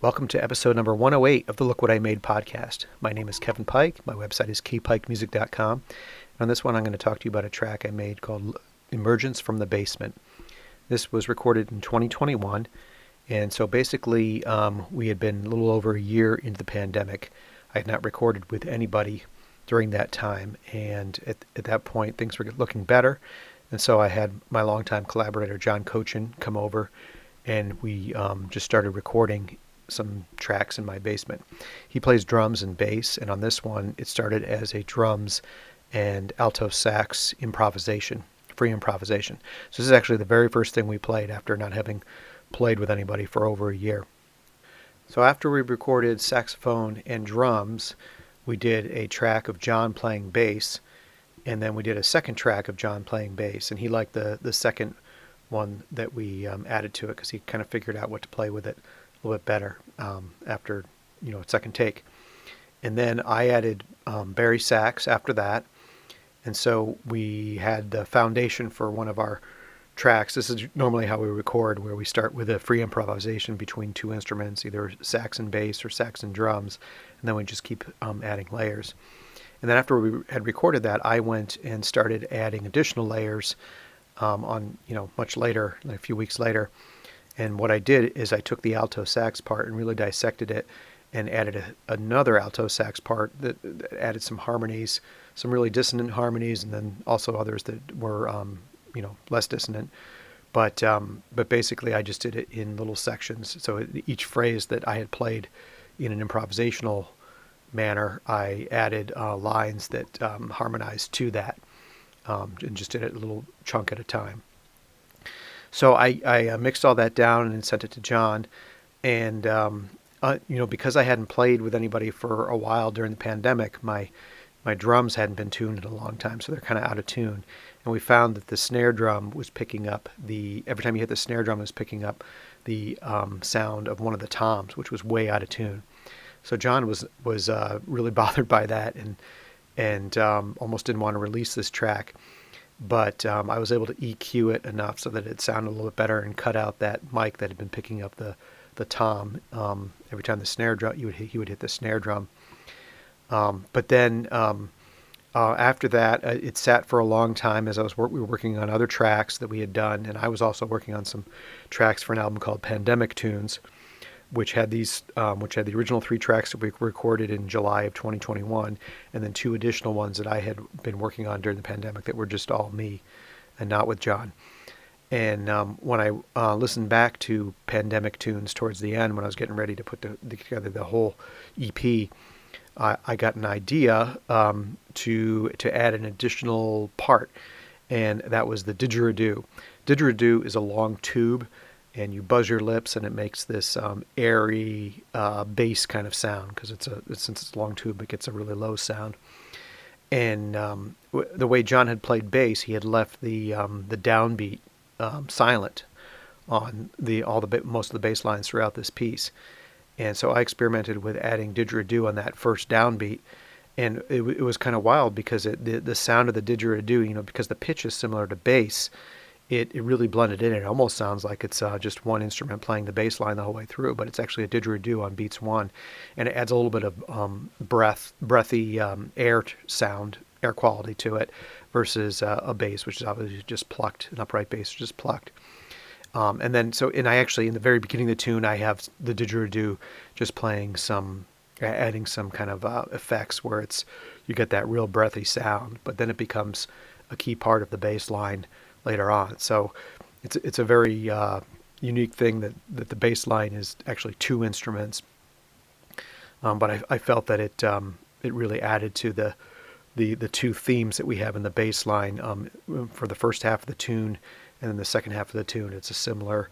Welcome to episode number 108 of the Look What I Made podcast. My name is Kevin Pike. My website is kpikemusic.com. On this one, I'm going to talk to you about a track I made called Emergence from the Basement. This was recorded in 2021. And so basically, we had been a little over a year into the pandemic. I had not recorded with anybody during that time. And at that point, things were looking better. And so I had my longtime collaborator, John Cochin, come over, and we just started recording some tracks in my basement. He plays drums and bass, and on this one, it started as a drums and alto sax improvisation, free improvisation. So this is actually the very first thing we played after not having played with anybody for over a year. So after we recorded saxophone and drums, we did a track of John playing bass, and then we did a second track of John playing bass, and he liked the second one that we added to it because he kind of figured out what to play with it a little bit better after a second take. And then I added Barry sax after that, and so we had the foundation for one of our tracks. This is normally how we record, where we start with a free improvisation between two instruments, either sax and bass or sax and drums, and then we just keep adding layers. And then after we had recorded that, I went and started adding additional layers on much later, like a few weeks later. And what I did is I took the alto sax part and really dissected it and added another alto sax part that added some harmonies, some really dissonant harmonies, and then also others that were less dissonant. But basically I just did it in little sections. So each phrase that I had played in an improvisational manner, I added lines that harmonized to that, and just did it a little chunk at a time. So I mixed all that down and sent it to John, and because I hadn't played with anybody for a while during the pandemic, my drums hadn't been tuned in a long time, so they're kind of out of tune. And we found that the snare drum was picking up every time you hit the snare drum, it was picking up the sound of one of the toms, which was way out of tune. So John was really bothered by that and almost didn't want to release this track. But I was able to EQ it enough so that it sounded a little bit better and cut out that mic that had been picking up the tom. Every time the snare drum, he would hit the snare drum. But then after that, it sat for a long time as we were working on other tracks that we had done, and I was also working on some tracks for an album called Pandemic Tunes, which had the original 3 tracks that we recorded in July of 2021, and then 2 additional ones that I had been working on during the pandemic that were just all me and not with John. And when I listened back to Pandemic Tunes towards the end, when I was getting ready to put together the whole EP, I got an idea to add an additional part, and that was the didgeridoo. Didgeridoo is a long tube, and you buzz your lips, and it makes this airy bass kind of sound, because since it's a long tube, it gets a really low sound. And the way John had played bass, he had left the downbeat silent on most of the bass lines throughout this piece. And so I experimented with adding didgeridoo on that first downbeat, and it was kind of wild because the sound of the didgeridoo, because the pitch is similar to bass, it really blended in. It almost sounds like it's just one instrument playing the bass line the whole way through, but it's actually a didgeridoo on beats 1, and it adds a little bit of breathy air quality to it versus a bass, which is obviously just plucked, an upright bass just plucked. And I actually, in the very beginning of the tune, I have the didgeridoo just playing adding some kind of effects where you get that real breathy sound, but then it becomes a key part of the bass line later on. So it's a very unique thing that the bass line is actually 2 instruments. But I felt that it really added to the 2 themes that we have in the bass line for the first half of the tune, and then the second half of the tune. It's a similar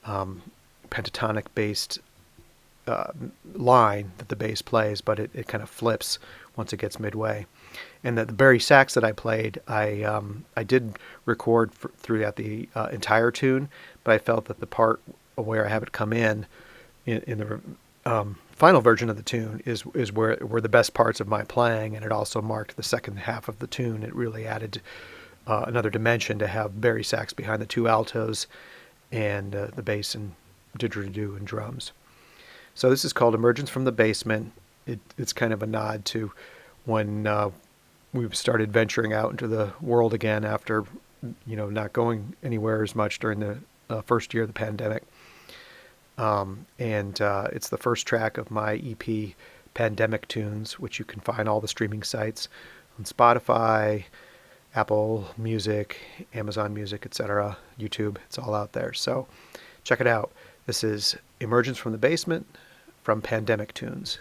pentatonic based line that the bass plays, but it kind of flips once it gets midway. And the Barry sax that I played, I did record throughout the entire tune, but I felt that the part where I have it come in the final version of the tune is where the best parts of my playing, and it also marked the second half of the tune. It really added another dimension to have Barry sax behind the 2 altos, and the bass and didgeridoo and drums. So this is called Emergence from the Basement. It's kind of a nod to when we've started venturing out into the world again after, not going anywhere as much during the first year of the pandemic. And it's the first track of my EP, Pandemic Tunes, which you can find all the streaming sites on Spotify, Apple Music, Amazon Music, etc., YouTube. It's all out there. So check it out. This is Emergence from the Basement from Pandemic Tunes.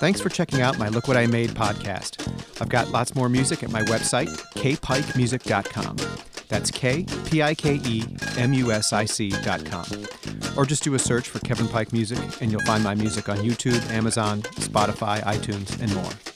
Thanks for checking out my Look What I Made podcast. I've got lots more music at my website, kpikemusic.com. That's KPIKEMUSIC.com. Or just do a search for Kevin Pike Music, and you'll find my music on YouTube, Amazon, Spotify, iTunes, and more.